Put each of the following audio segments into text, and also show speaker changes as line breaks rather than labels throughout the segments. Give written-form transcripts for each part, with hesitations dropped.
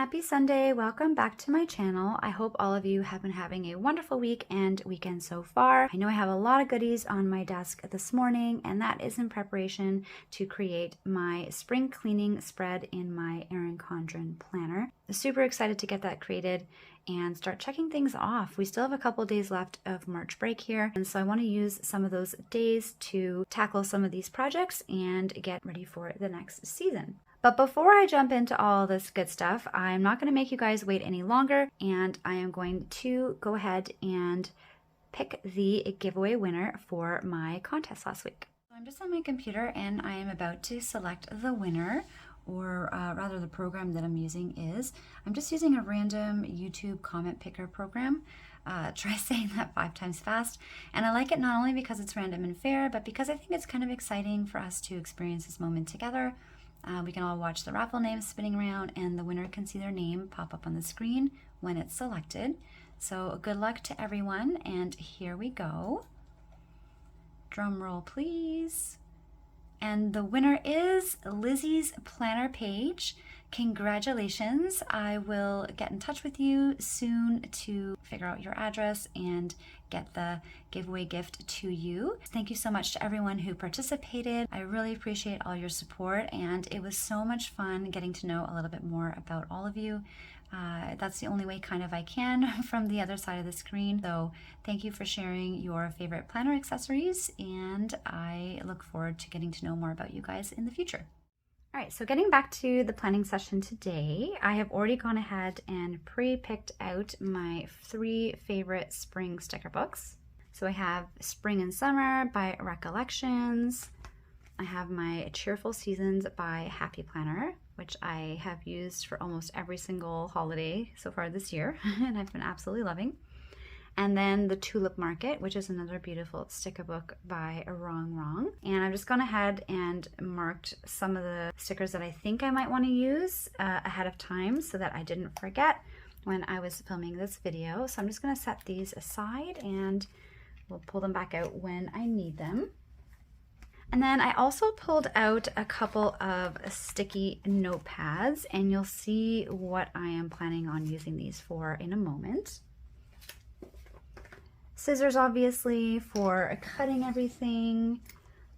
Happy Sunday, welcome back to my channel. I hope all of you have been having a wonderful week and weekend so far. I know I have a lot of goodies on my desk this morning, and that is in preparation to create my spring cleaning spread in my erincondren planner. I'm super excited to get that created and start checking things off. We still have a couple days left of March break here, and so I want to use some of those days to tackle some of these projects and get ready for the next season. But before I jump into all this good stuff, I'm not going to make you guys wait any longer, and I am going to go ahead and pick the giveaway winner for my contest last week. I'm just on my computer and I am about to select the winner, or rather the program that I'm using is, I'm just using a random YouTube comment picker program. Try saying that 5 times fast. And I like it not only because it's random and fair, but because I think it's kind of exciting for us to experience this moment together. We can all watch the raffle names spinning around, and the winner can see their name pop up on the screen when it's selected. So good luck to everyone, and here we go. Drum roll, please. And the winner is Lizzie's planner page. Congratulations. I will get in touch with you soon to figure out your address and get the giveaway gift to you. Thank you so much to everyone who participated. I really appreciate all your support, and it was so much fun getting to know a little bit more about all of you. That's the only way kind of I can from the other side of the screen. So thank you for sharing your favorite planner accessories, and I look forward to getting to know more about you guys in the future. All right, so getting back to the planning session today, I have already gone ahead and pre-picked out my 3 favorite spring sticker books. So I have Spring and Summer by Recollections. I have my Cheerful Seasons by Happy Planner, which I have used for almost every single holiday so far this year, and I've been absolutely loving. And then the Tulip Market, which is another beautiful sticker book by Wrong. And I've just gone ahead and marked some of the stickers that I think I might want to use ahead of time so that I didn't forget when I was filming this video. So I'm just going to set these aside and we'll pull them back out when I need them. And then I also pulled out a couple of sticky notepads, and you'll see what I am planning on using these for in a moment. Scissors, obviously, for cutting everything.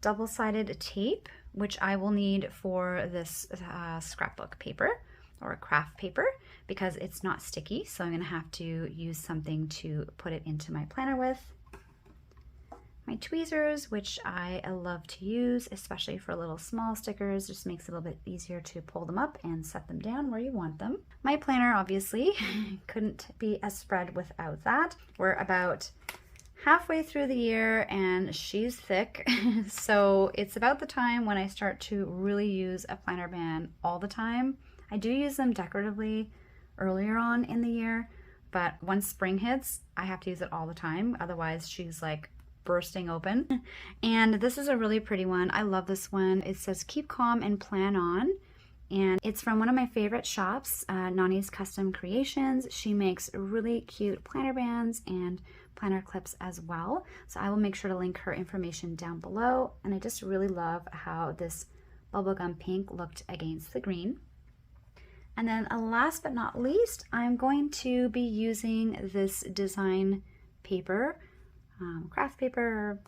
Double-sided tape, which I will need for this scrapbook paper or craft paper because it's not sticky, so I'm going to have to use something to put it into my planner with. My tweezers, which I love to use, especially for little small stickers, just makes it a little bit easier to pull them up and set them down where you want them. My planner, obviously, couldn't be a spread without that. We're about halfway through the year and she's thick, so it's about the time when I start to really use a planner band all the time. I do use them decoratively earlier on in the year, but once spring hits, I have to use it all the time, otherwise she's like bursting open. And this is a really pretty one. I love this one. It says keep calm and plan on, and it's from one of my favorite shops, Nani's Custom Creations. She makes really cute planner bands and planner clips as well, so I will make sure to link her information down below. And I just really love how this bubblegum pink looked against the green. And then last but not least, I'm going to be using this design paper, craft paper,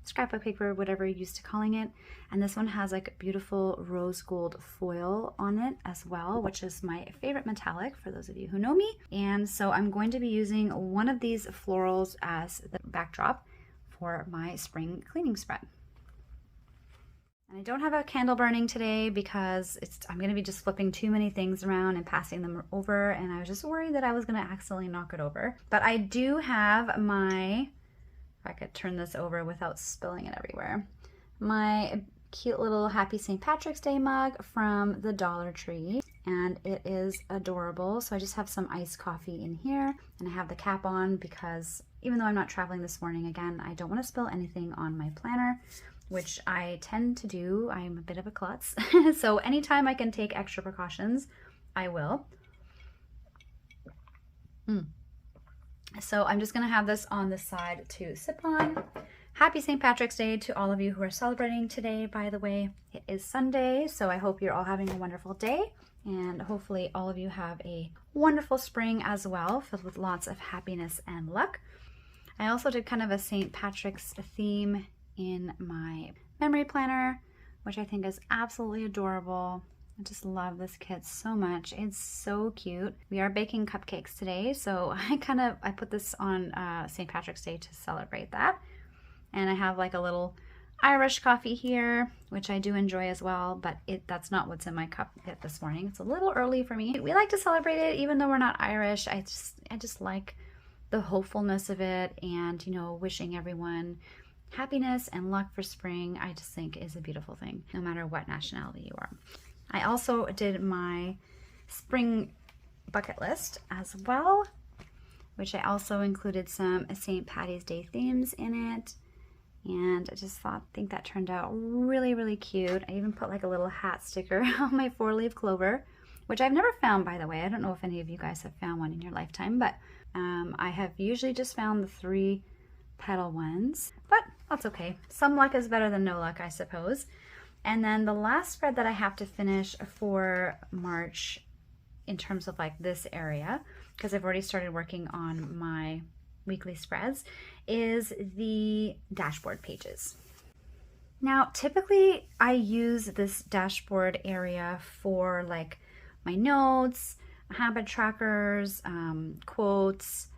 scrapbook paper, whatever you're used to calling it. And this one has like beautiful rose gold foil on it as well, which is my favorite metallic for those of you who know me. And so I'm going to be using one of these florals as the backdrop for my spring cleaning spread. And I don't have a candle burning today because I'm going to be just flipping too many things around and passing them over, and I was just worried that I was going to accidentally knock it over. But I do have my, if I could turn this over without spilling it everywhere, my cute little Happy St. Patrick's Day mug from the Dollar Tree, and it is adorable. So I just have some iced coffee in here, and I have the cap on because even though I'm not traveling this morning, again, I don't want to spill anything on my planner, which I tend to do. I'm a bit of a klutz. So anytime I can take extra precautions, I will. So I'm just gonna have this on the side to sip on. Happy St. Patrick's Day to all of you who are celebrating today, by the way. It is Sunday, so I hope you're all having a wonderful day And hopefully all of you have a wonderful spring as well, filled with lots of happiness and luck. I also did kind of a St. Patrick's theme in my memory planner, which I think is absolutely adorable. I just love this kit so much. It's so cute. We are baking cupcakes today, so I put this on St. Patrick's Day to celebrate that. And I have like a little Irish coffee here, which I do enjoy as well, but that's not what's in my cup yet this morning. It's a little early for me. We like to celebrate it even though we're not Irish. I just like the hopefulness of it, and, you know, wishing everyone happiness and luck for spring. I just think is a beautiful thing, no matter what nationality you are. I also did my spring bucket list as well, which I also included some St. Patty's Day themes in it. And I just think that turned out really, really cute. I even put like a little hat sticker on my 4-leaf clover, which I've never found, by the way. I don't know if any of you guys have found one in your lifetime, but I have usually just found the 3-petal ones, but that's okay. Some luck is better than no luck, I suppose. And then the last spread that I have to finish for March in terms of like this area, because I've already started working on my weekly spreads, is the dashboard pages. Now, typically I use this dashboard area for like my notes, habit trackers, quotes,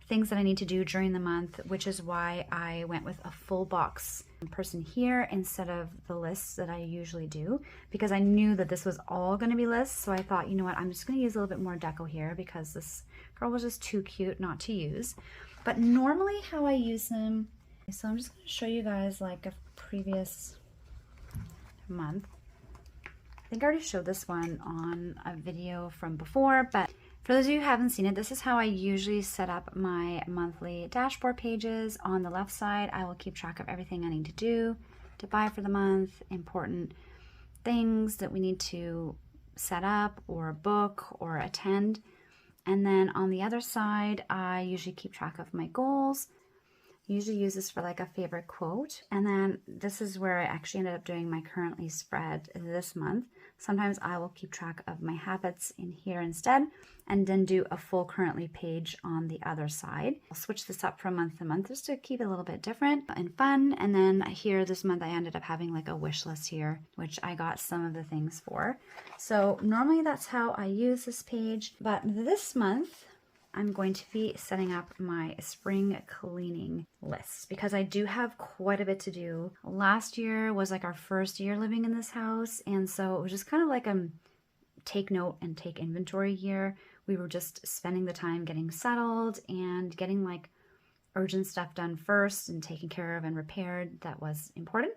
things that I need to do during the month, which is why I went with a full box person here instead of the lists that I usually do, because I knew that this was all going to be lists. So I thought, you know what, I'm just going to use a little bit more deco here because this girl was just too cute not to use. But normally how I use them, so I'm just going to show you guys like a previous month. I think I already showed this one on a video from before, but for those of you who haven't seen it, this is how I usually set up my monthly dashboard pages. On the left side, I will keep track of everything I need to do, to buy for the month, important things that we need to set up or book or attend. And then on the other side, I usually keep track of my goals. I usually use this for like a favorite quote. And then this is where I actually ended up doing my currently spread this month. Sometimes I will keep track of my habits in here instead, and then do a full currently page on the other side. I'll switch this up from month to month just to keep it a little bit different and fun. And then here this month I ended up having like a wish list here, which I got some of the things for. So normally that's how I use this page, but this month I'm going to be setting up my spring cleaning lists because I do have quite a bit to do. Last year was like our first year living in this house, and so it was just kind of like a take note and take inventory year. We were just spending the time getting settled and getting like urgent stuff done first and taken care of and repaired that was important.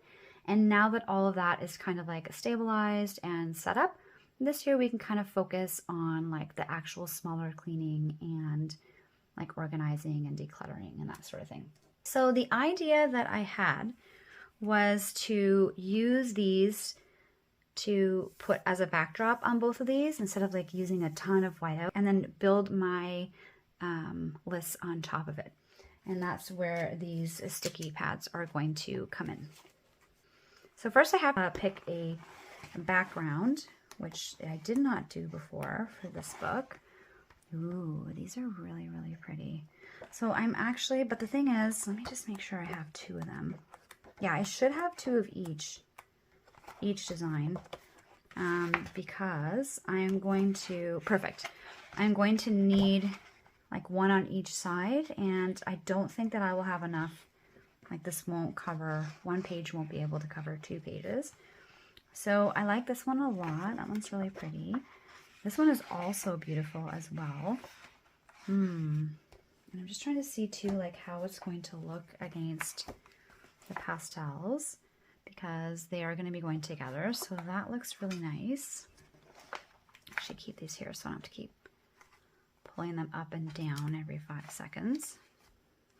And now that all of that is kind of like stabilized and set up, this year we can kind of focus on like the actual smaller cleaning and like organizing and decluttering and that sort of thing. So the idea that I had was to use these to put as a backdrop on both of these instead of like using a ton of whiteout, and then build my lists on top of it. And that's where these sticky pads are going to come in. So first I have to pick a background, which I did not do before for this book. Ooh, these are really, really pretty. So I'm actually, but the thing is, let me just make sure I have 2 of them. Yeah, I should have 2 of each design, because I'm going to, perfect. I'm going to need like 1 on each side, and I don't think that I will have enough. Like this won't cover, 1 page won't be able to cover 2 pages. So I like this one a lot. That one's really pretty. This one is also beautiful as well. And I'm just trying to see too, like how it's going to look against the pastels, because they are going to be going together. So that looks really nice. I should keep these here so I don't have to keep pulling them up and down every 5 seconds.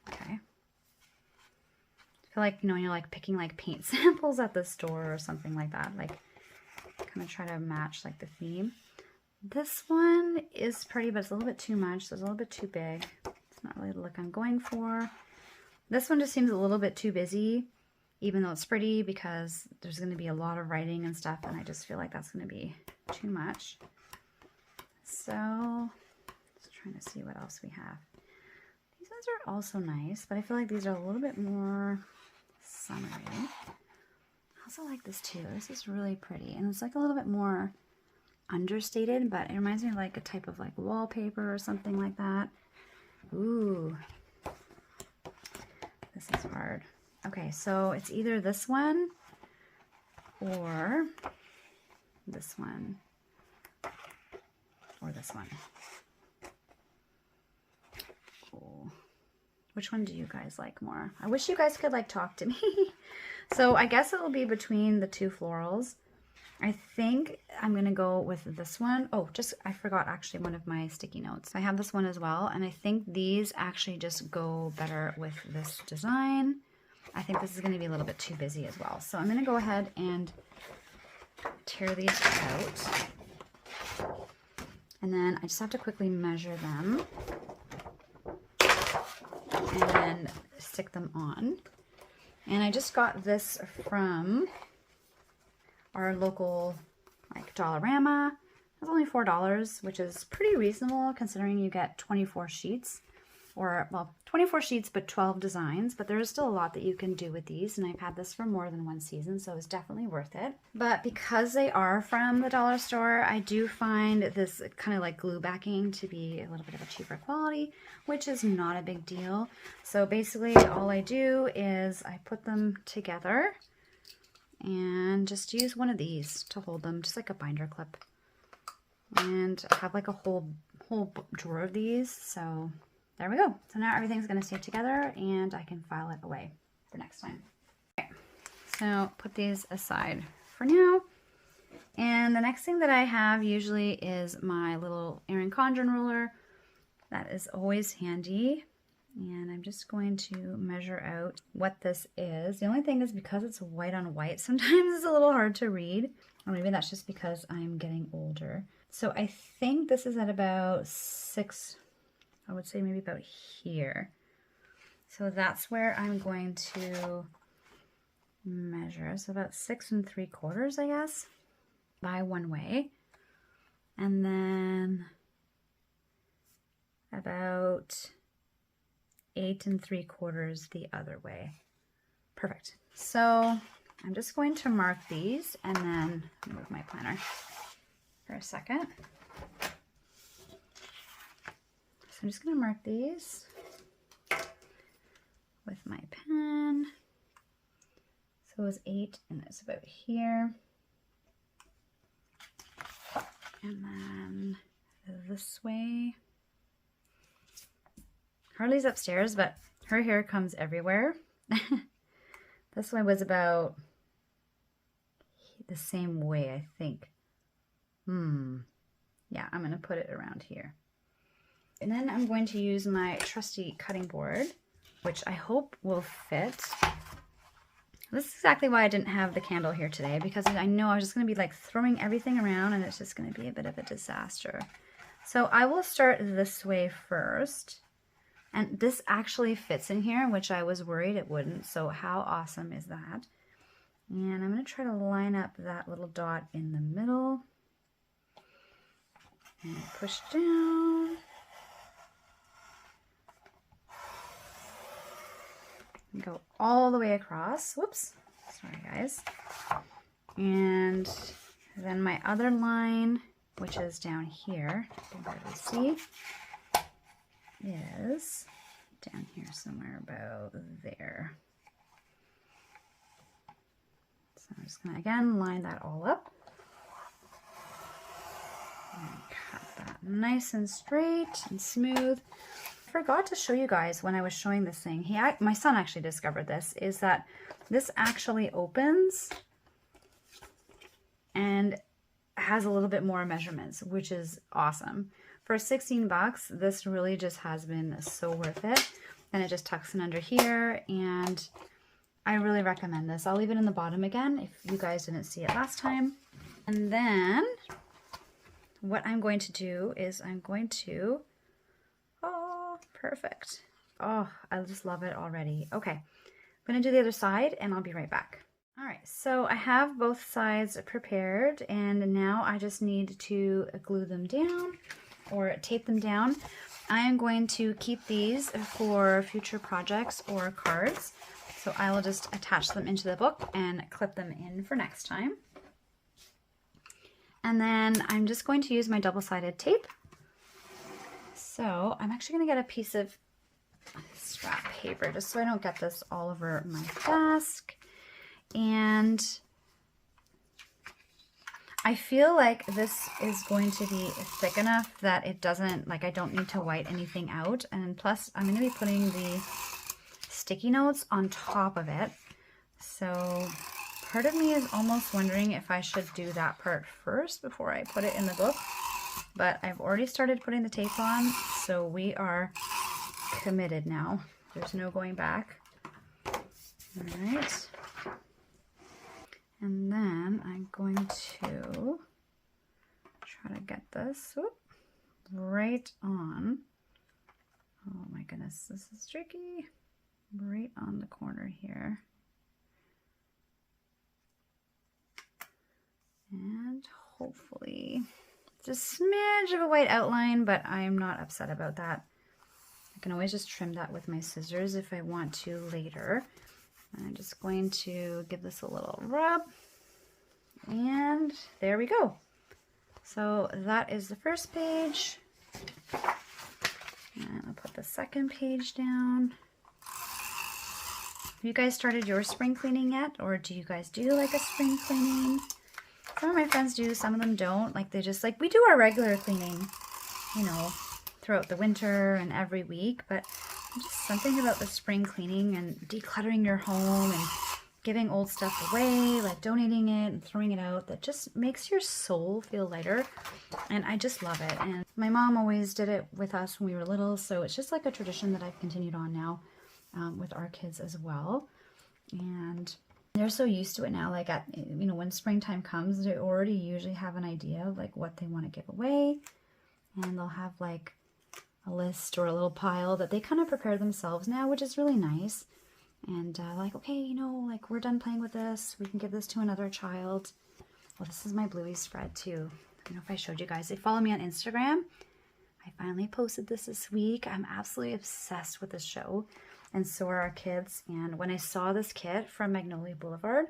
Okay. I feel like, you know, when you're like picking like paint samples at the store or something like that, like kind of try to match like the theme. This one is pretty, but it's a little bit too much. So it's a little bit too big. It's not really the look I'm going for. This one just seems a little bit too busy, even though it's pretty, because there's going to be a lot of writing and stuff, and I just feel like that's going to be too much. So just trying to see what else we have. These ones are also nice, but I feel like these are a little bit more summery. I also like this too. This is really pretty, and it's like a little bit more understated, but it reminds me of like a type of like wallpaper or something like that. Ooh, this is hard. Okay, so it's either this one or this one or this one. Cool. Which one do you guys like more? I wish you guys could like talk to me. So I guess it will be between the two florals. I think I'm gonna go with this one. Oh, I forgot actually one of my sticky notes. I have this one as well, and I think these actually just go better with this design. I think this is gonna be a little bit too busy as well. So I'm gonna go ahead and tear these out. And then I just have to quickly measure them and stick them on. And I just got this from our local like Dollarama. It was only $4, which is pretty reasonable considering you get 24 sheets, or well, 24 sheets but 12 designs, but there's still a lot that you can do with these, and I've had this for more than one season, so it's definitely worth it. But because they are from the dollar store, I do find this kind of like glue backing to be a little bit of a cheaper quality, which is not a big deal. So basically all I do is I put them together and just use one of these to hold them, just like a binder clip. And I have like a whole drawer of these, so there we go. So now everything's gonna stay together and I can file it away for next time. Okay, so put these aside for now. And the next thing that I have usually is my little erincondren ruler. That is always handy. And I'm just going to measure out what this is. The only thing is, because it's white on white, sometimes it's a little hard to read. Or maybe that's just because I'm getting older. So I think this is at about 6, I would say maybe about here. So that's where I'm going to measure. So about 6 3/4, I guess, by one way. And then about 8 3/4 the other way. Perfect. So I'm just going to mark these and then move my planner for a second. So I'm just going to mark these with my pen. So it was 8 and it's about here. And then this way. Harley's upstairs, but her hair comes everywhere. This one was about the same way, I think. Yeah, I'm going to put it around here. And then I'm going to use my trusty cutting board, which I hope will fit. This is exactly why I didn't have the candle here today, because I know I was just going to be like throwing everything around and it's just going to be a bit of a disaster. So I will start this way first. And this actually fits in here, which I was worried it wouldn't. So how awesome is that? And I'm going to try to line up that little dot in the middle. And push down. And go all the way across. Whoops. Sorry, guys. And then my other line, which is down here, you can barely see, is down here somewhere about there. So I'm just going to, again, line that all up. And cut that nice and straight and smooth. I forgot to show you guys when I was showing this thing. My son actually discovered this, is that this actually opens and has a little bit more measurements, which is awesome. For 16 bucks, this really just has been so worth it. And it just tucks in under here, and I really recommend this. I'll leave it in the bottom again if you guys didn't see it last time. And then what I'm going to do is I'm going to, oh, perfect. Oh, I just love it already. Okay, I'm gonna do the other side and I'll be right back. All right, so I have both sides prepared, and now I just need to glue them down or tape them down. I am going to keep these for future projects or cards, so I will just attach them into the book and clip them in for next time. And then I'm just going to use my double-sided tape. So I'm actually going to get a piece of scrap paper just so I don't get this all over my desk. And I feel like this is going to be thick enough that it doesn't, like, I don't need to white anything out. And plus I'm going to be putting the sticky notes on top of it. So part of me is almost wondering if I should do that part first before I put it in the book. But I've already started putting the tape on, so we are committed now. There's no going back. All right. And then I'm going to try to get this right on. Oh my goodness, this is tricky. Right on the corner here. And hopefully just a smidge of a white outline, but I'm not upset about that. I can always just trim that with my scissors if I want to later. I'm just going to give this a little rub, and there we go. So that is the first page, and I'll put the second page down. Have you guys started your spring cleaning yet, or do you guys do like a spring cleaning? Some of my friends do, some of them don't. Like, they just, like, we do our regular cleaning, you know, throughout the winter and every week, but just something about the spring cleaning and decluttering your home and giving old stuff away, like donating it and throwing it out, that just makes your soul feel lighter. And I just love it. And my mom always did it with us when we were little, so it's just like a tradition that I've continued on now with our kids as well. And they're so used to it now, like, you know, when springtime comes, they already usually have an idea of like what they want to give away, and they'll have like a list or a little pile that they kind of prepare themselves now, which is really nice. And like, okay, you know, like, we're done playing with this, we can give this to another child. Well, this is my Bluey spread too. I don't know if I showed you guys. They follow me on Instagram. I finally posted this week. I'm absolutely obsessed with this show, and so are our kids. And when I saw this kit from Magnolia Boulevard,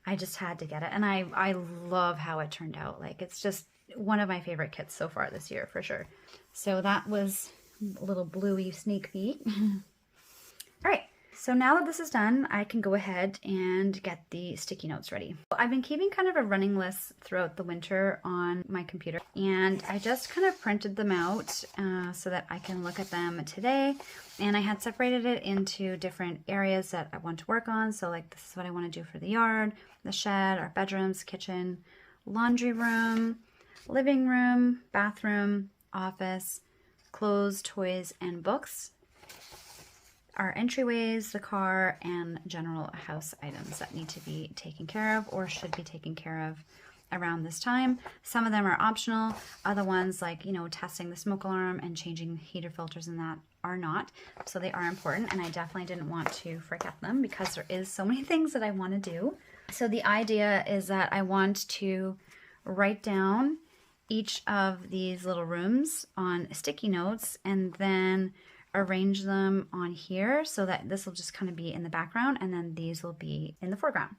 I just had to get it. And I love how it turned out. Like, it's just one of my favorite kits so far this year, for sure. So that was a little Bluey sneak peek. All right, so now that this is done, I can go ahead and get the sticky notes ready. I've been keeping kind of a running list throughout the winter on my computer, and I just kind of printed them out so that I can look at them today. And I had separated it into different areas that I want to work on. So like, this is what I want to do for the yard, the shed, our bedrooms, kitchen, laundry room, living room, bathroom, office, clothes, toys, and books, our entryways, the car, and general house items that need to be taken care of or should be taken care of around this time. Some of them are optional. Other ones, like, you know, testing the smoke alarm and changing heater filters and that, are not. So they are important, and I definitely didn't want to forget them because there is so many things that I want to do. So the idea is that I want to write down each of these little rooms on sticky notes and then arrange them on here so that this will just kind of be in the background and then these will be in the foreground.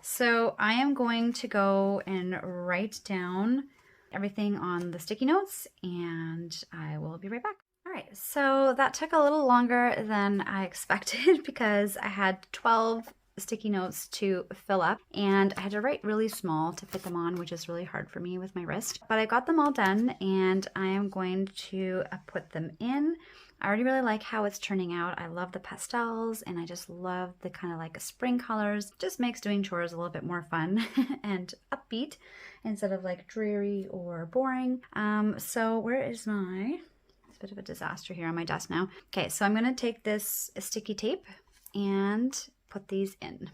So I am going to go and write down everything on the sticky notes, and I will be right back. All right, so that took a little longer than I expected because I had 12 sticky notes to fill up, and I had to write really small to fit them on, which is really hard for me with my wrist. But I got them all done, and I am going to put them in. I already really like how it's turning out. I love the pastels, and I just love the kind of like spring colors. Just makes doing chores a little bit more fun and upbeat instead of like dreary or boring. So where is my... It's a bit of a disaster here on my desk now. Okay, so I'm gonna take this sticky tape and put these in.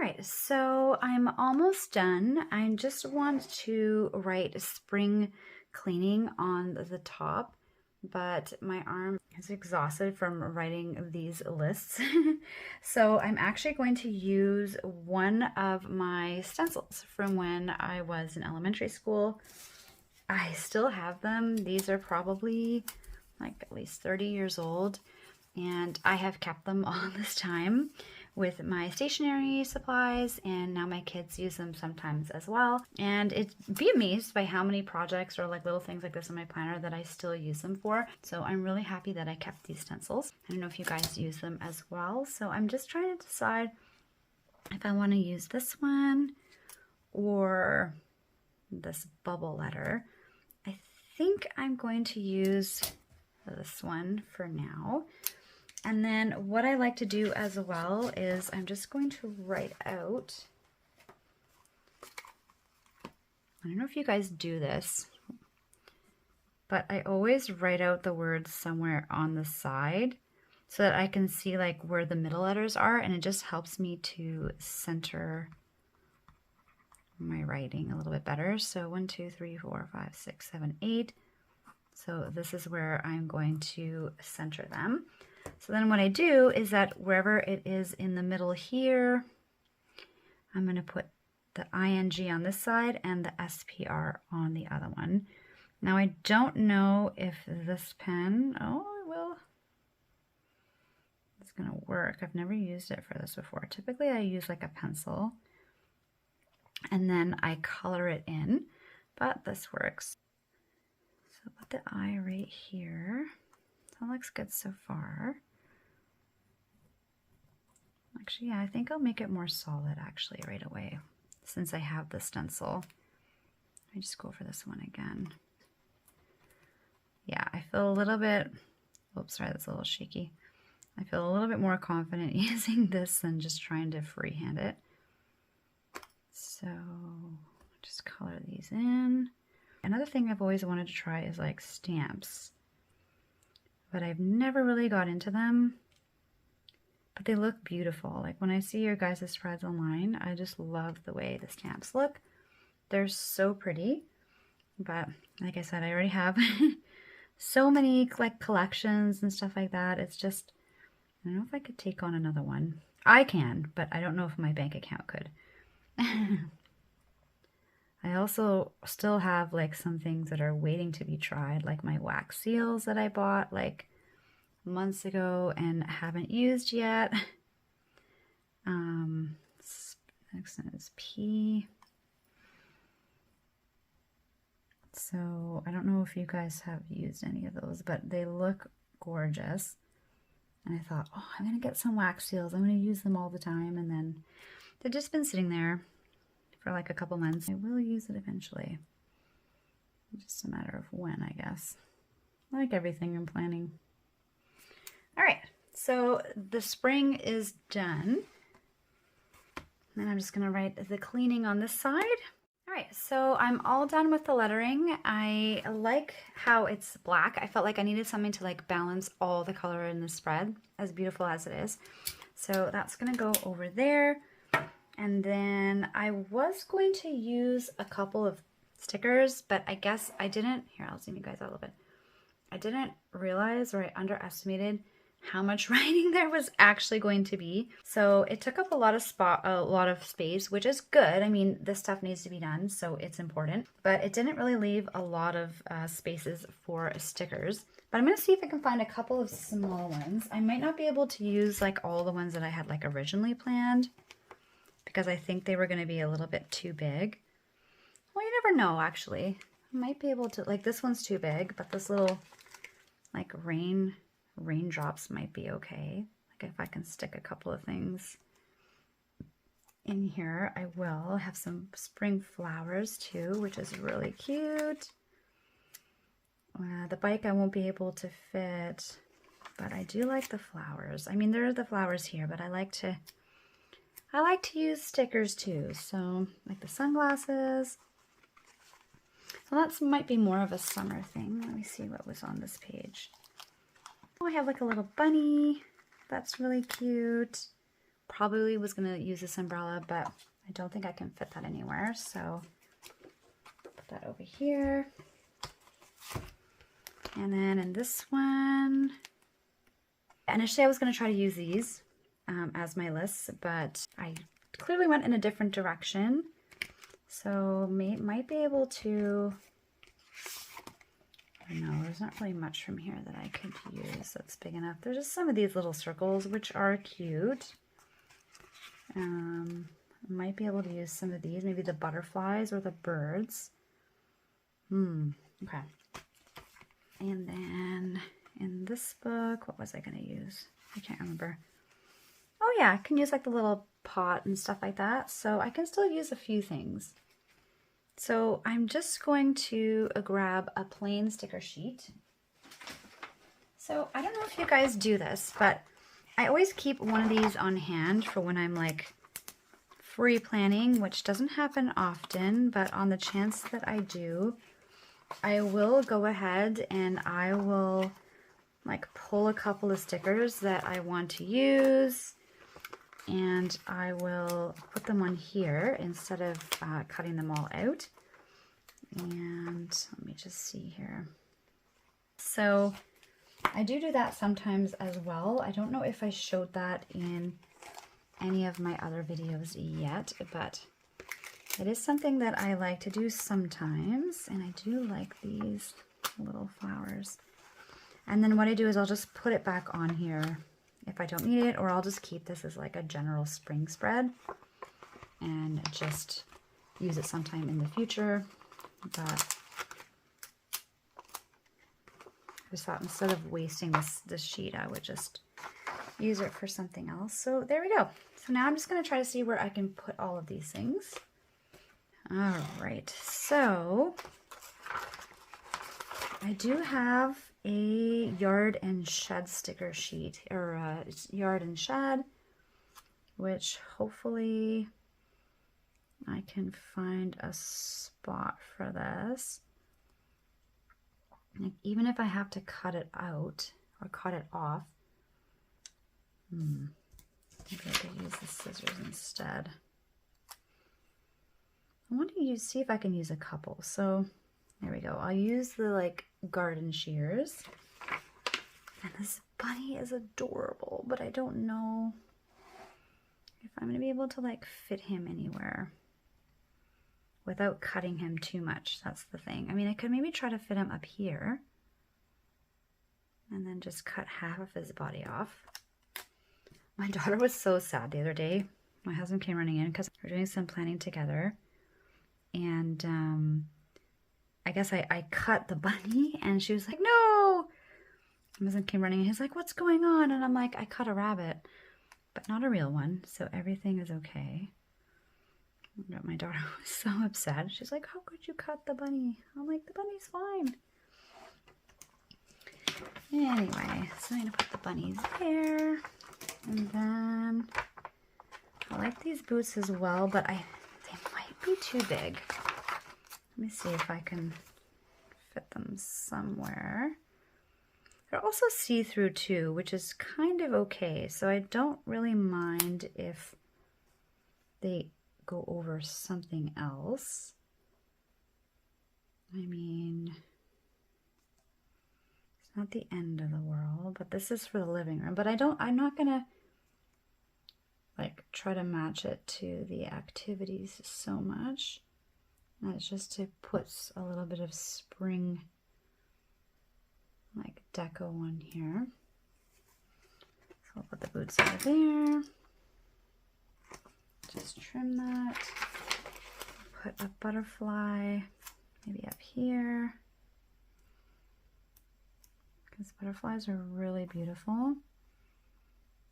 right, so I'm almost done. I just want to write spring cleaning on the top, but my arm is exhausted from writing these lists. So I'm actually going to use one of my stencils from when I was in elementary school. I still have them. These are probably like at least 30 years old, and I have kept them all this time with my stationery supplies, and now my kids use them sometimes as well. And it'd be amazed by how many projects or like little things like this in my planner that I still use them for. So I'm really happy that I kept these stencils. I don't know if you guys use them as well. So I'm just trying to decide if I want to use this one or this bubble letter. I think I'm going to use this one for now. And then what I like to do as well is I'm just going to write out, I don't know if you guys do this, but I always write out the words somewhere on the side so that I can see like where the middle letters are, and it just helps me to center my writing a little bit better. So 1, 2, 3, 4, 5, 6, 7, 8. So this is where I'm going to center them. So then what I do is that wherever it is in the middle here, I'm going to put the ing on this side and the SPR on the other one. Now I don't know if this pen, oh it will, it's going to work. I've never used it for this before. Typically I use like a pencil and then I color it in, but this works. So put the eye right here. That looks good so far. Actually, yeah, I think I'll make it more solid actually right away since I have the stencil. Let me just go for this one again. Yeah, I feel a little bit, oops, sorry, that's a little shaky. I feel a little bit more confident using this than just trying to freehand it. So just color these in. Another thing I've always wanted to try is like stamps, but I've never really got into them, but they look beautiful. Like when I see your guys' spreads online, I just love the way the stamps look. They're so pretty, but like I said, I already have so many like collections and stuff like that. It's just, I don't know if I could take on another one. I can, but I don't know if my bank account could. I also still have like some things that are waiting to be tried, like my wax seals that I bought like months ago and haven't used yet. Next one is P. So I don't know if you guys have used any of those, but they look gorgeous. And I thought, oh, I'm gonna get some wax seals. I'm gonna use them all the time. And then they've just been sitting there for like a couple months. I will use it eventually. Just a matter of when, I guess. Like everything I'm planning. All right, so the spring is done. And then I'm just gonna write the cleaning on this side. All right, so I'm all done with the lettering. I like how it's black. I felt like I needed something to like balance all the color in the spread, as beautiful as it is. So that's gonna go over there. And then I was going to use a couple of stickers, but I guess I didn't, here, I'll zoom you guys out a little bit. I didn't realize, or I underestimated how much writing there was actually going to be. So it took up a lot of space, which is good. I mean, this stuff needs to be done, so it's important, but it didn't really leave a lot of spaces for stickers. But I'm gonna see if I can find a couple of small ones. I might not be able to use like all the ones that I had like originally planned, because I think they were gonna be a little bit too big. Well, you never know, actually. I might be able to, like this one's too big, but this little like raindrops might be okay. Like if I can stick a couple of things in here, I will. Have some spring flowers too, which is really cute. The bike I won't be able to fit, but I do like the flowers. I mean, there are the flowers here, but I like to use stickers too. So like the sunglasses. So that might be more of a summer thing. Let me see what was on this page. Oh, I have like a little bunny. That's really cute. probably was going to use this umbrella, but I don't think I can fit that anywhere. So put that over here. And then in this one, initially I was going to try to use these as my lists, but I clearly went in a different direction. So might be able to, I don't know, there's not really much from here that I could use that's big enough. There's just some of these little circles, which are cute. Might be able to use some of these, maybe the butterflies or the birds. Okay. And then in this book, what was I going to use? I can't remember. Oh yeah, I can use like the little pot and stuff like that. So I can still use a few things. So I'm just going to grab a plain sticker sheet. So I don't know if you guys do this, but I always keep one of these on hand for when I'm like free planning, which doesn't happen often, but on the chance that I do, I will go ahead and I will like pull a couple of stickers that I want to use, and I will put them on here instead of cutting them all out. And let me just see here. So I do that sometimes as well. I don't know if I showed that in any of my other videos yet, but it is something that I like to do sometimes, and I do like these little flowers. And then what I do is I'll just put it back on here if I don't need it, or I'll just keep this as like a general spring spread and just use it sometime in the future. But I just thought instead of wasting this sheet, I would just use it for something else. So there we go. So now I'm just going to try to see where I can put all of these things. All right, so I do have a yard and shed sticker sheet, or yard and shed, which hopefully I can find a spot for this. Like, even if I have to cut it out or cut it off, maybe I could use the scissors instead. I want to see if I can use a couple. So there we go. I'll use the like garden shears. And this bunny is adorable, but I don't know if I'm going to be able to like fit him anywhere without cutting him too much. That's the thing. I mean, I could maybe try to fit him up here and then just cut half of his body off. My daughter was so sad the other day. My husband came running in because we're doing some planning together. And I guess I cut the bunny, and she was like, no! My husband came running in. He's like, what's going on? And I'm like, I cut a rabbit, but not a real one, so everything is okay. But my daughter was so upset. She's like, how could you cut the bunny? I'm like, the bunny's fine. Anyway, so I'm going to put the bunnies there. And then I like these boots as well, but they might be too big. Let me see if I can fit them somewhere. They're also see-through too, which is kind of okay. So I don't really mind if they go over something else. I mean, it's not the end of the world, but this is for the living room. But I'm not gonna like try to match it to the activities so much. That's just to put a little bit of spring like deco on here. So I'll put the boots over there. Just trim that. Put a butterfly maybe up here, because butterflies are really beautiful.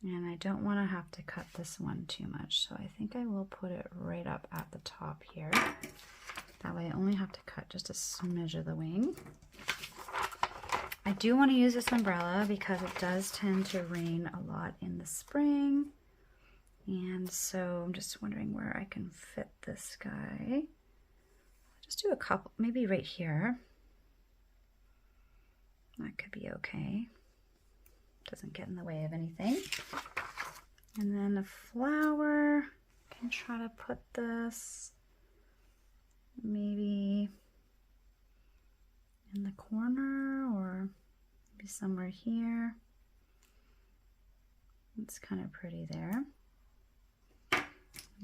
And I don't want to have to cut this one too much, so I think I will put it right up at the top here. That way I only have to cut just a smidge of the wing. I do want to use this umbrella because it does tend to rain a lot in the spring. And so I'm just wondering where I can fit this guy. Just do a couple, maybe right here. That could be okay. Doesn't get in the way of anything. And then the flower, I can try to put this maybe in the corner or maybe somewhere here. It's kind of pretty there.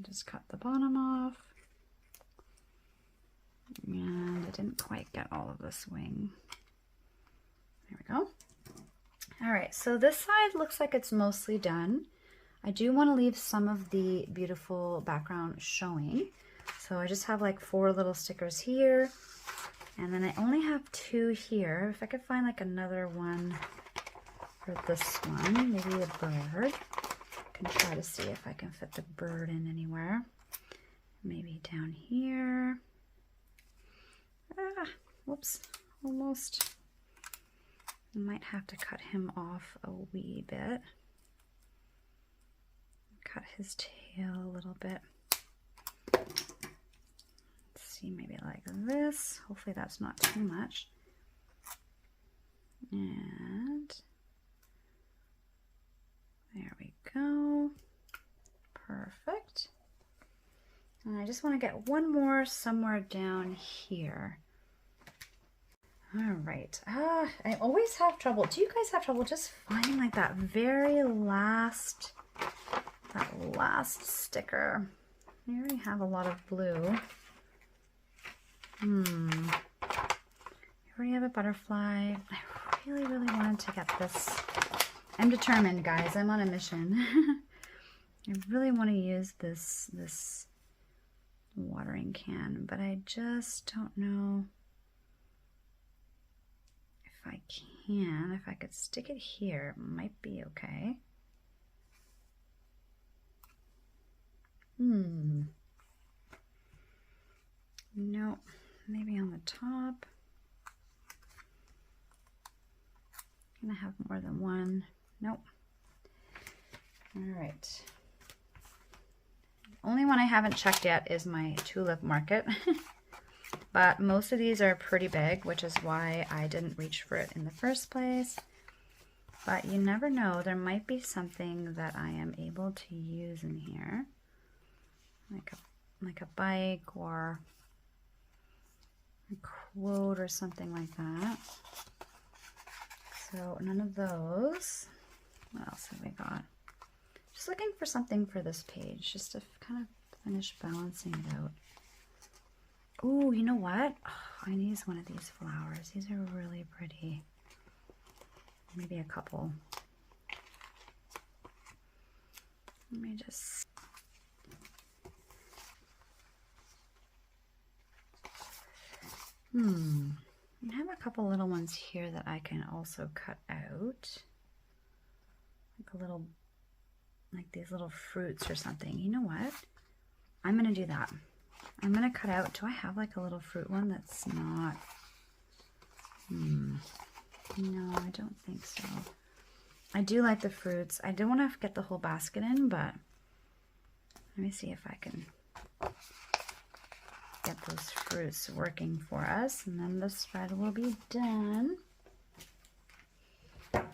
Just cut the bottom off. And I didn't quite get all of this wing. There we go. All right, so this side looks like it's mostly done. I do want to leave some of the beautiful background showing. So I just have like 4 little stickers here. And then I only have 2 here. If I could find like another one for this one, maybe a bird. I can try to see if I can fit the bird in anywhere. Maybe down here. Ah, whoops, almost. I might have to cut him off a wee bit. Cut his tail a little bit. Let's see, maybe like this. Hopefully that's not too much. And there we go. Perfect. And I just want to get one more somewhere down here. All right. I always have trouble. Do you guys have trouble just finding like that very last, sticker? I already have a lot of blue. I already have a butterfly. I really, really wanted to get this. I'm determined, guys. I'm on a mission. I really want to use this watering can, but I just don't know if I can. If I could stick it here, it might be okay. No, maybe on the top. Can I have more than one? Nope. All right. The only one I haven't checked yet is my tulip market. But most of these are pretty big, which is why I didn't reach for it in the first place. But you never know, there might be something that I am able to use in here. Like a bike or a quote or something like that. So none of those. What else have we got? Just looking for something for this page, just to kind of finish balancing it out. Ooh, you know what? Oh, I use one of these flowers. These are really pretty. Maybe a couple. Let me just... I have a couple little ones here that I can also cut out. Like a little, like these little fruits or something. You know what? I'm gonna do that. I'm gonna cut out, do I have like a little fruit one that's not, no, I don't think so. I do like the fruits. I don't want to get the whole basket in, but let me see if I can get those fruits working for us, and then the spread will be done. Okay.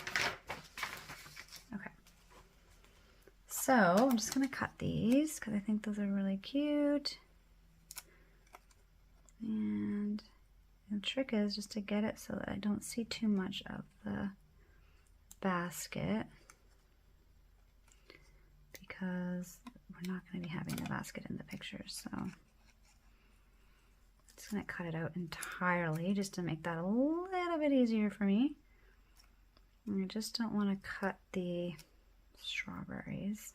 So I'm just gonna cut these because I think those are really cute. And the trick is just to get it so that I don't see too much of the basket, because we're not going to be having the basket in the pictures. So I'm just going to cut it out entirely just to make that a little bit easier for me. And I just don't want to cut the strawberries.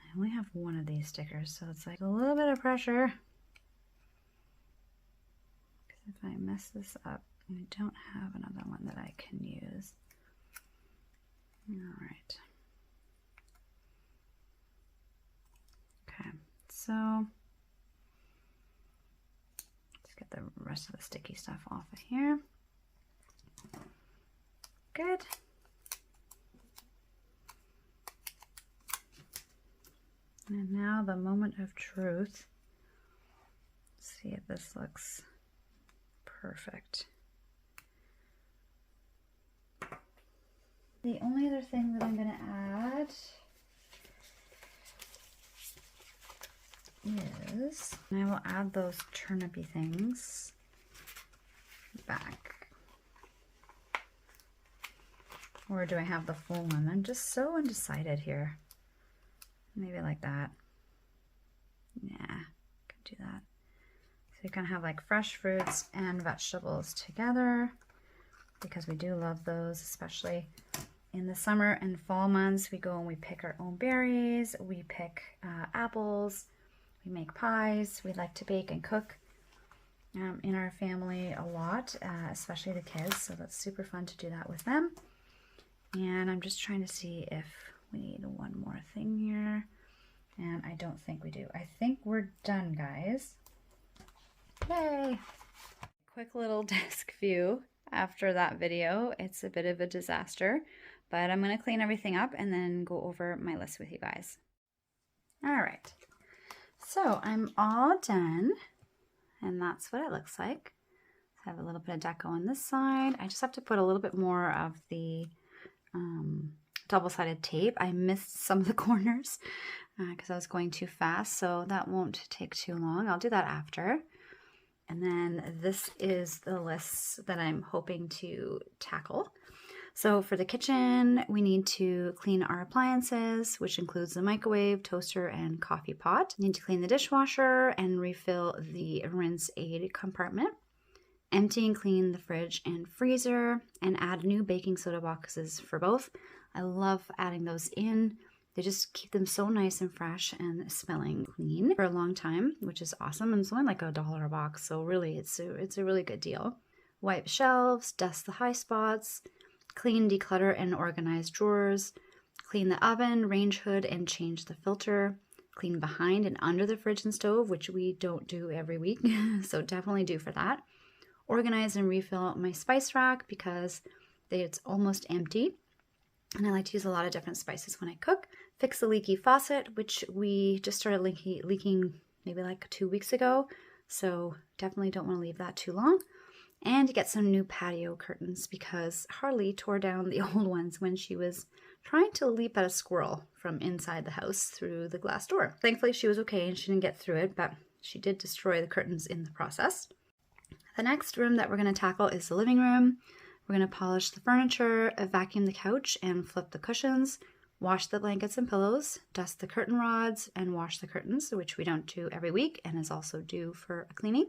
I only have one of these stickers, so it's like a little bit of pressure. Because if I mess this up, I don't have another one that I can use. All right. Okay, so let's get the rest of the sticky stuff off of here. Good. And now the moment of truth. Let's see if this looks Perfect. The only other thing that I'm going to add is, and I will add those turnipy things back. Or do I have the full one? I'm just so undecided here. Maybe like that. Yeah, could do that. So you can have like fresh fruits and vegetables together, because we do love those, especially in the summer and fall months. We go and we pick our own berries, we pick apples, we make pies. We like to bake and cook in our family a lot, especially the kids, so that's super fun to do that with them. And I'm just trying to see if we need one more thing here, and I don't think we do. I think we're done, guys. Yay! Quick little desk view after that video. It's a bit of a disaster, but I'm going to clean everything up and then go over my list with you guys. All right, so I'm all done, and that's what it looks like. I have a little bit of deco on this side. I just have to put a little bit more of the double-sided tape. I missed some of the corners because I was going too fast, so that won't take too long. I'll do that after. And then this is the list that I'm hoping to tackle. So for the kitchen, we need to clean our appliances, which includes the microwave, toaster, and coffee pot. We need to clean the dishwasher and refill the rinse aid compartment. Empty and clean the fridge and freezer, and add new baking soda boxes for both. I love adding those in. They just keep them so nice and fresh and smelling clean for a long time, which is awesome. And it's only like $1 a box, so really it's a really good deal. Wipe shelves, dust the high spots, clean, declutter, and organize drawers, clean the oven, range hood, and change the filter, clean behind and under the fridge and stove, which we don't do every week, so definitely do for that. Organize and refill my spice rack because it's almost empty, and I like to use a lot of different spices when I cook. Fix the leaky faucet, which we just started leaking maybe like 2 weeks ago, so definitely don't want to leave that too long. And get some new patio curtains because Harley tore down the old ones when she was trying to leap at a squirrel from inside the house through the glass door. Thankfully she was okay and she didn't get through it, but she did destroy the curtains in the process. The next room that we're going to tackle is the living room. We're going to polish the furniture, vacuum the couch, and flip the cushions, wash the blankets and pillows, dust the curtain rods, and wash the curtains, which we don't do every week and is also due for a cleaning.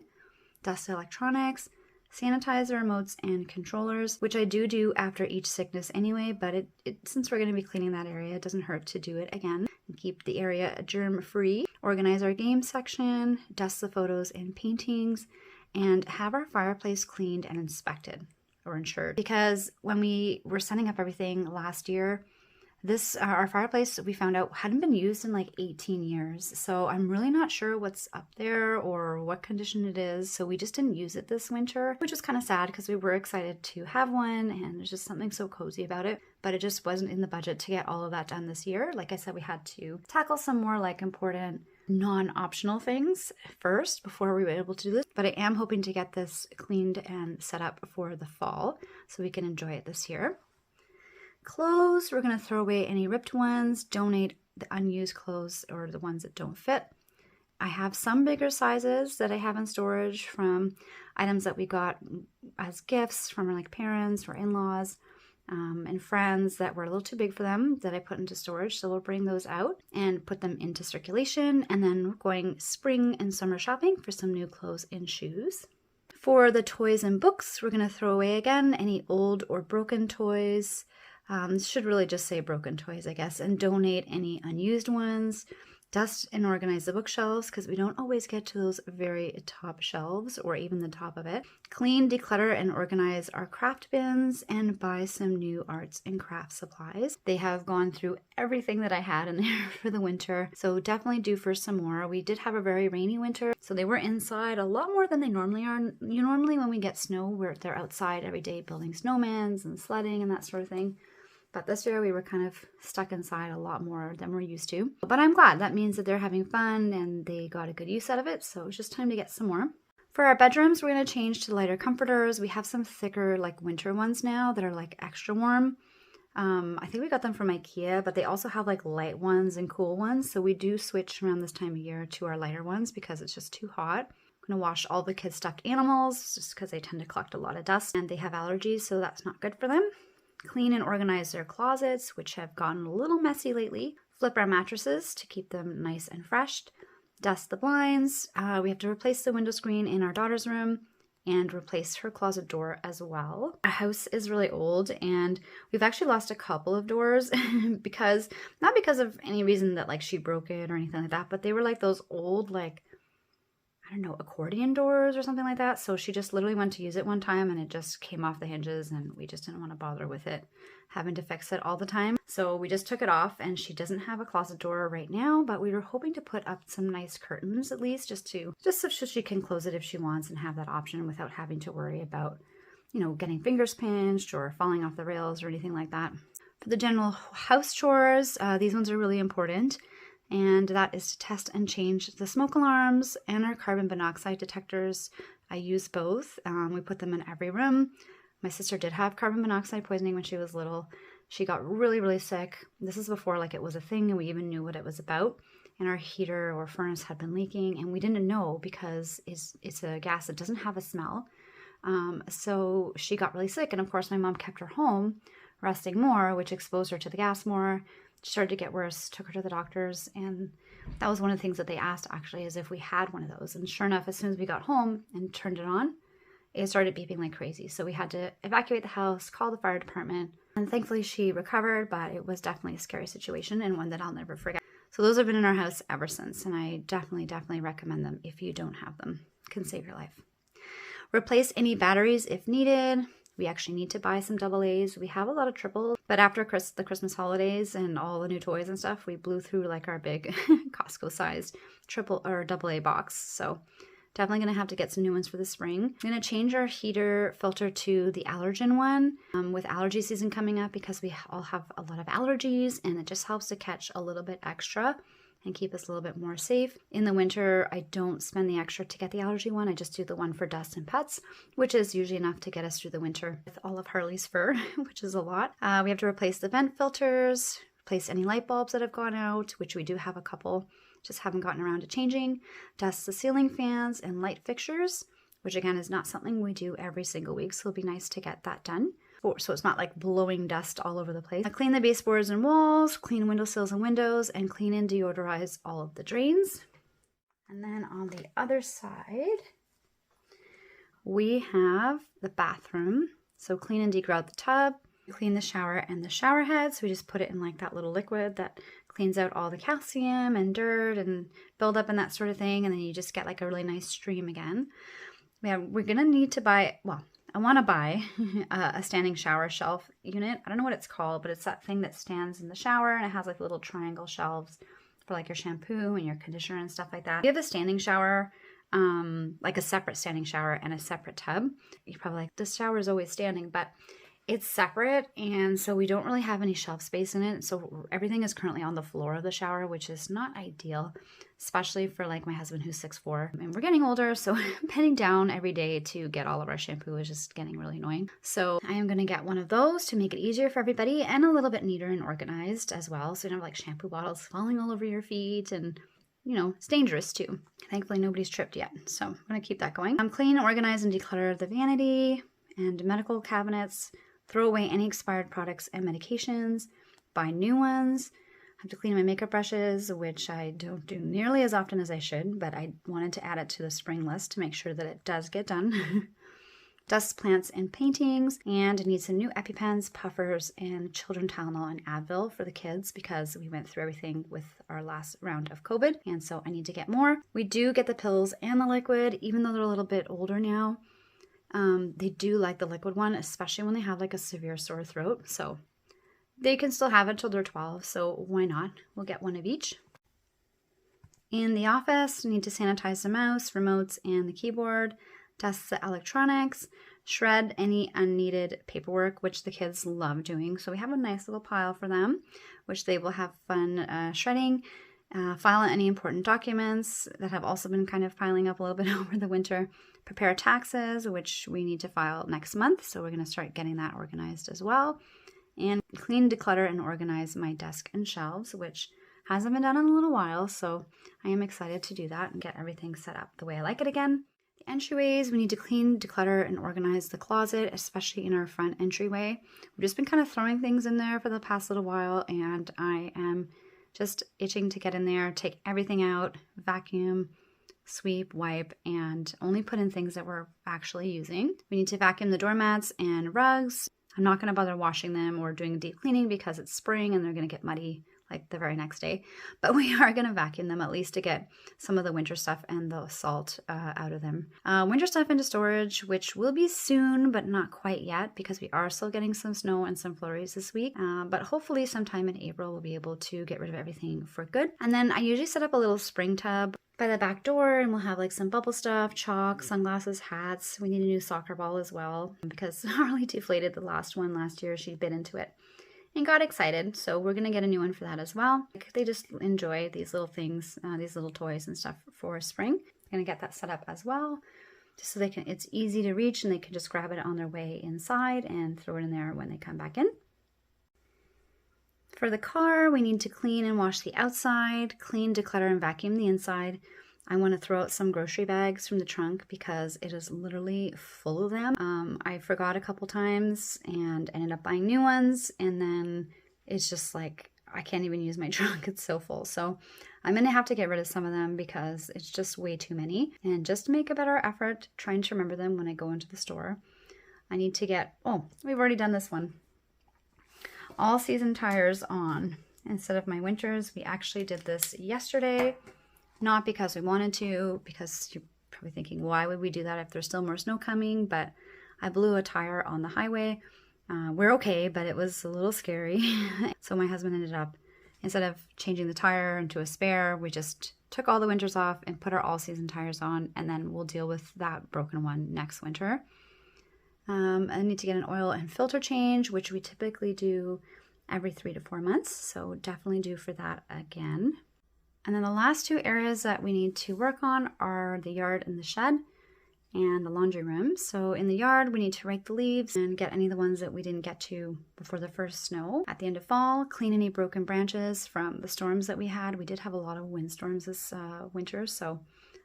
Dust the electronics, sanitize the remotes and controllers, which I do after each sickness anyway, but since we're going to be cleaning that area, it doesn't hurt to do it again and keep the area germ-free. Organize our game section, dust the photos and paintings, and have our fireplace cleaned and inspected or insured. Because when we were setting up everything last year, our fireplace, we found out, hadn't been used in like 18 years. So I'm really not sure what's up there or what condition it is. So we just didn't use it this winter, which was kind of sad because we were excited to have one and there's just something so cozy about it. But it just wasn't in the budget to get all of that done this year. Like I said, we had to tackle some more like important non-optional things first before we were able to do this. But I am hoping to get this cleaned and set up for the fall so we can enjoy it this year. Clothes, we're going to throw away any ripped ones, donate the unused clothes or the ones that don't fit. I have some bigger sizes that I have in storage from items that we got as gifts from like parents or in-laws and friends that were a little too big for them that I put into storage. So we'll bring those out and put them into circulation, and then we're going spring and summer shopping for some new clothes and shoes. For the toys and books, we're going to throw away again any old or broken toys. Should really just say broken toys, I guess, and donate any unused ones. Dust and organize the bookshelves because we don't always get to those very top shelves or even the top of it. Clean, declutter, and organize our craft bins and buy some new arts and craft supplies. They have gone through everything that I had in there for the winter, so definitely due for some more. We did have a very rainy winter, so they were inside a lot more than they normally are. Normally when we get snow, they're outside every day building snowmans and sledding and that sort of thing. But this year we were kind of stuck inside a lot more than we're used to. But I'm glad. That means that they're having fun and they got a good use out of it. So it's just time to get some more. For our bedrooms, we're going to change to lighter comforters. We have some thicker like winter ones now that are like extra warm. I think we got them from IKEA, but they also have like light ones and cool ones. So we do switch around this time of year to our lighter ones because it's just too hot. I'm going to wash all the kids' stuffed animals just because they tend to collect a lot of dust and they have allergies, so that's not good for them. Clean and organize their closets, which have gotten a little messy lately. Flip our mattresses to keep them nice and fresh. Dust the blinds. We have to replace the window screen in our daughter's room and replace her closet door as well. Our house is really old and we've actually lost a couple of doors because, not because of any reason that like she broke it or anything like that, but they were like those old like, I don't know, accordion doors or something like that. So she just literally went to use it one time and it just came off the hinges and we just didn't want to bother with it, having to fix it all the time. So we just took it off and she doesn't have a closet door right now, but we were hoping to put up some nice curtains at least just so she can close it if she wants and have that option without having to worry about, you know, getting fingers pinched or falling off the rails or anything like that. For the general house chores, these ones are really important. And that is to test and change the smoke alarms and our carbon monoxide detectors. I use both. We put them in every room. My sister did have carbon monoxide poisoning when she was little. She got really, really sick. This is before like it was a thing and we even knew what it was about. And our heater or furnace had been leaking and we didn't know because it's a gas that doesn't have a smell. So she got really sick. And of course my mom kept her home resting more, which exposed her to the gas more. She started to get worse, took her to the doctors, and that was one of the things that they asked actually, is if we had one of those. And sure enough, as soon as we got home and turned it on, it started beeping like crazy. So we had to evacuate the house, call the fire department, and thankfully she recovered, but it was definitely a scary situation and one that I'll never forget. So those have been in our house ever since, and I definitely recommend them if you don't have them. It can save your life. Replace any batteries if needed. We actually need to buy some AA's. We have a lot of triples, but after the Christmas holidays and all the new toys and stuff, we blew through like our big Costco-sized triple or AA box. So definitely going to have to get some new ones for the spring. I'm going to change our heater filter to the allergen one with allergy season coming up because we all have a lot of allergies and it just helps to catch a little bit extra and keep us a little bit more safe. In the winter, I don't spend the extra to get the allergy one. I just do the one for dust and pets, which is usually enough to get us through the winter with all of Harley's fur, which is a lot. We have to replace the vent filters, replace any light bulbs that have gone out, which we do have a couple, just haven't gotten around to changing. Dust the ceiling fans and light fixtures, which again is not something we do every single week, so it'll be nice to get that done. So it's not like blowing dust all over the place. Clean the baseboards and walls, clean windowsills and windows, and clean and deodorize all of the drains. And then on the other side, we have the bathroom. So clean and degrout the tub, clean the shower and the shower head. So we just put it in like that little liquid that cleans out all the calcium and dirt and buildup and that sort of thing. And then you just get like a really nice stream again. We're gonna need to buy, well, I want to buy a standing shower shelf unit. I don't know what it's called, but it's that thing that stands in the shower and it has like little triangle shelves for like your shampoo and your conditioner and stuff like that. You have a standing shower, like a separate standing shower and a separate tub. You're probably like, this shower is always standing, but it's separate, and so we don't really have any shelf space in it. So everything is currently on the floor of the shower, which is not ideal, especially for like my husband who's 6'4", and we're getting older, so bending down every day to get all of our shampoo is just getting really annoying. So I am going to get one of those to make it easier for everybody and a little bit neater and organized as well, so you don't have like shampoo bottles falling all over your feet, and you know, it's dangerous too. Thankfully nobody's tripped yet, so I'm going to keep that going. Clean, organize, and declutter the vanity and medical cabinets. Throw away any expired products and medications, buy new ones. I have to clean my makeup brushes, which I don't do nearly as often as I should, but I wanted to add it to the spring list to make sure that it does get done. Dust plants and paintings, and I need some new EpiPens, puffers, and children Tylenol and Advil for the kids because we went through everything with our last round of COVID, and so I need to get more. We do get the pills and the liquid, even though they're a little bit older now. They do like the liquid one, especially when they have like a severe sore throat. So they can still have it till they're 12. So why not? We'll get one of each. In the office, we need to sanitize the mouse, remotes, and the keyboard, dust the electronics, shred any unneeded paperwork, which the kids love doing. So we have a nice little pile for them, which they will have fun shredding. file any important documents that have also been kind of piling up a little bit over the winter, prepare taxes, which we need to file next month, so we're going to start getting that organized as well, and clean, declutter, and organize my desk and shelves, which hasn't been done in a little while, so I am excited to do that and get everything set up the way I like it again. The entryways, we need to clean, declutter, and organize the closet, especially in our front entryway. We've just been kind of throwing things in there for the past little while, and I am just itching to get in there, take everything out, vacuum, sweep, wipe, and only put in things that we're actually using. We need to vacuum the doormats and rugs. I'm not going to bother washing them or doing deep cleaning because it's spring and they're going to get muddy like the very next day, but we are going to vacuum them at least to get some of the winter stuff and the salt out of them. Winter stuff into storage, which will be soon, but not quite yet because we are still getting some snow and some flurries this week, but hopefully sometime in April we'll be able to get rid of everything for good. And then I usually set up a little spring tub by the back door, and we'll have like some bubble stuff, chalk, sunglasses, hats. We need a new soccer ball as well because Harley deflated the last one last year. She bit into it and got excited, so we're gonna get a new one for that as well. They just enjoy these little things, these little toys and stuff for spring. I'm gonna get that set up as well, just so it's easy to reach and they can just grab it on their way inside and throw it in there when they come back in. For the car, we need to clean and wash the outside, clean, declutter, and vacuum the inside. I want to throw out some grocery bags from the trunk because it is literally full of them. I forgot a couple times and ended up buying new ones, and then it's just like I can't even use my trunk. It's so full. So I'm going to have to get rid of some of them because it's just way too many. And just to make a better effort trying to remember them when I go into the store, I need to get, oh, we've already done this one. All season tires on instead of my winters. We actually did this yesterday. Not because we wanted to, because you're probably thinking, why would we do that if there's still more snow coming? But I blew a tire on the highway. We're okay, but it was a little scary. So my husband ended up, instead of changing the tire into a spare, we just took all the winters off and put our all-season tires on, and then we'll deal with that broken one next winter. I need to get an oil and filter change, which we typically do every 3 to 4 months. So definitely due for that again. And then the last two areas that we need to work on are the yard and the shed and the laundry room. So in the yard, we need to rake the leaves and get any of the ones that we didn't get to before the first snow. At the end of fall, clean any broken branches from the storms that we had. We did have a lot of windstorms this winter, so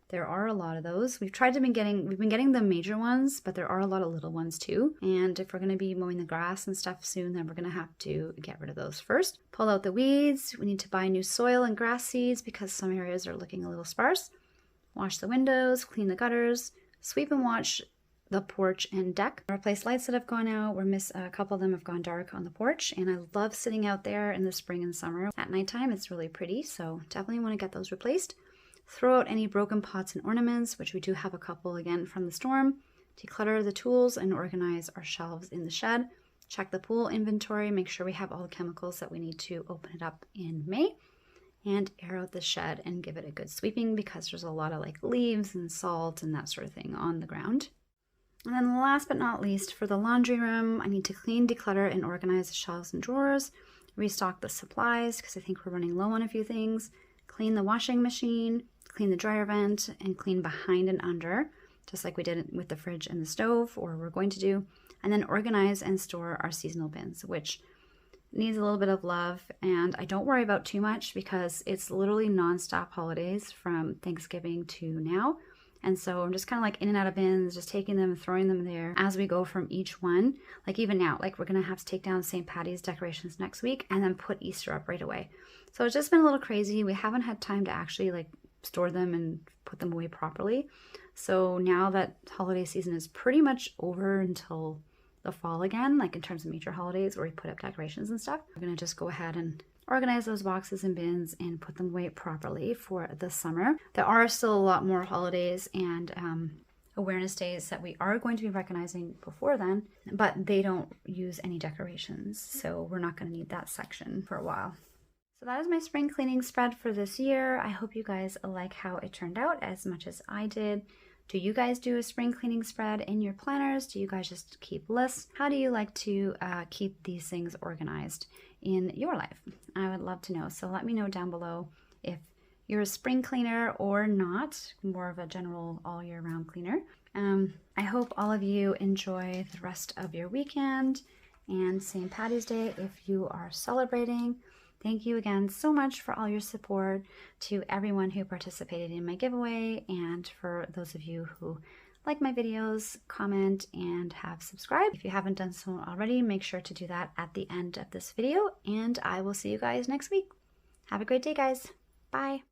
there are a lot of those. We've been getting the major ones, but there are a lot of little ones too. And if we're going to be mowing the grass and stuff soon, then we're going to have to get rid of those first. Pull out the weeds. We need to buy new soil and grass seeds because some areas are looking a little sparse. Wash the windows, clean the gutters, sweep and watch the porch and deck. Replace lights that have gone out. A couple of them have gone dark on the porch, and I love sitting out there in the spring and summer. At nighttime, it's really pretty, so definitely want to get those replaced. Throw out any broken pots and ornaments, which we do have a couple again from the storm. Declutter the tools and organize our shelves in the shed. Check the pool inventory, make sure we have all the chemicals that we need to open it up in May. And air out the shed and give it a good sweeping because there's a lot of like leaves and salt and that sort of thing on the ground. And then last but not least, for the laundry room, I need to clean, declutter, and organize the shelves and drawers. Restock the supplies because I think we're running low on a few things. Clean the washing machine. Clean the dryer vent, and clean behind and under, just like we did with the fridge and the stove, or we're going to do. And then organize and store our seasonal bins, which needs a little bit of love, and I don't worry about too much because it's literally non-stop holidays from Thanksgiving to now. And so I'm just kind of like in and out of bins, just taking them and throwing them there as we go from each one. Like even now, like we're going to have to take down St. Patty's decorations next week and then put Easter up right away. So it's just been a little crazy. We haven't had time to actually like store them and put them away properly. So now that holiday season is pretty much over until the fall again, like in terms of major holidays where we put up decorations and stuff, we're going to just go ahead and organize those boxes and bins and put them away properly for the summer. There are still a lot more holidays and awareness days that we are going to be recognizing before then, but they don't use any decorations. So we're not going to need that section for a while. So that is my spring cleaning spread for this year. I hope you guys like how it turned out as much as I did. Do you guys do a spring cleaning spread in your planners? Do you guys just keep lists? How do you like to keep these things organized in your life? I would love to know. So let me know down below if you're a spring cleaner or not, more of a general all year round cleaner. I hope all of you enjoy the rest of your weekend and St. Paddy's Day if you are celebrating. Thank you again so much for all your support, to everyone who participated in my giveaway, and for those of you who like my videos, comment, and have subscribed. If you haven't done so already, make sure to do that at the end of this video, and I will see you guys next week. Have a great day, guys. Bye.